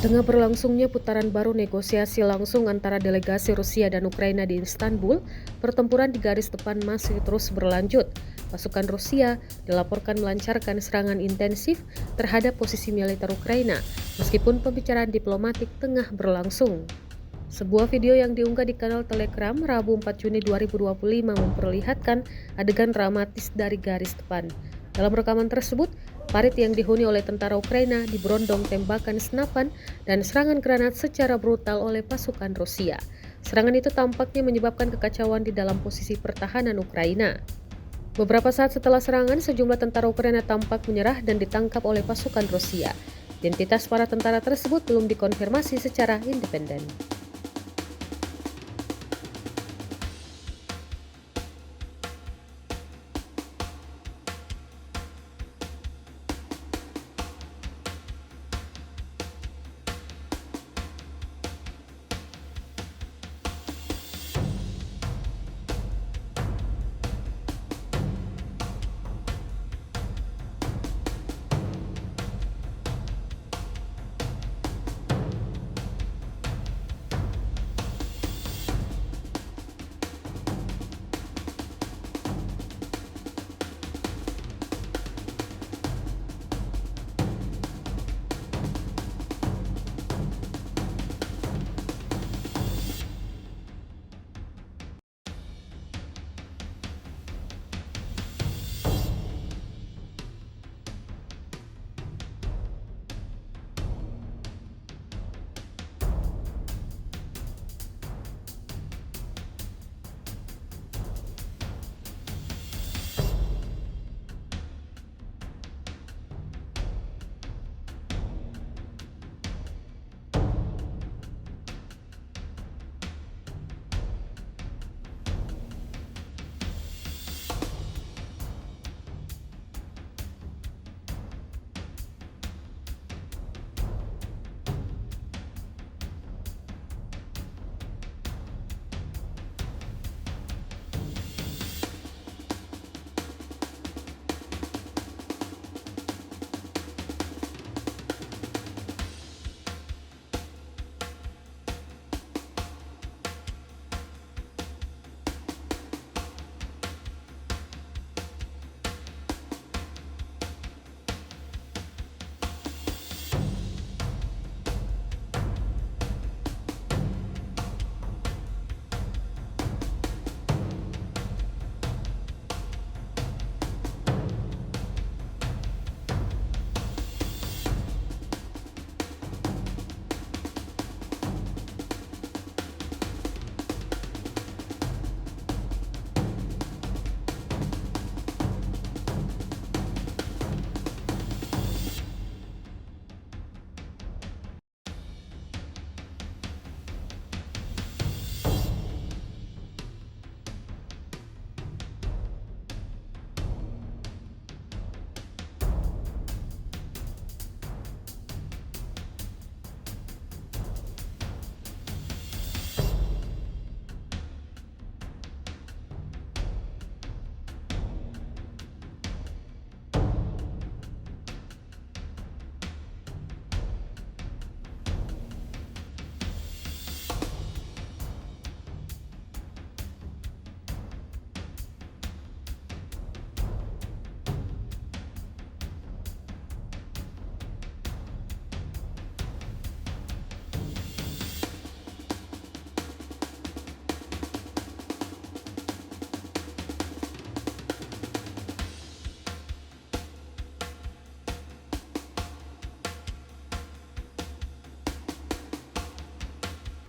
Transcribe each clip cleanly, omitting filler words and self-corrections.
tengah berlangsungnya putaran baru negosiasi langsung antara delegasi Rusia dan Ukraina di Istanbul, pertempuran di garis depan masih terus berlanjut. Pasukan Rusia dilaporkan melancarkan serangan intensif terhadap posisi militer Ukraina, meskipun pembicaraan diplomatik tengah berlangsung. Sebuah video yang diunggah di kanal Telegram Rabu 4 Juni 2025 memperlihatkan adegan dramatis dari garis depan. Dalam rekaman tersebut, parit yang dihuni oleh tentara Ukraina diberondong tembakan senapan dan serangan granat secara brutal oleh pasukan Rusia. Serangan itu tampaknya menyebabkan kekacauan di dalam posisi pertahanan Ukraina. Beberapa saat setelah serangan, sejumlah tentara Ukraina tampak menyerah dan ditangkap oleh pasukan Rusia. Identitas para tentara tersebut belum dikonfirmasi secara independen.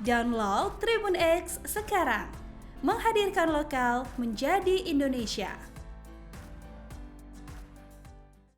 Download Tribun X sekarang, menghadirkan lokal menjadi Indonesia.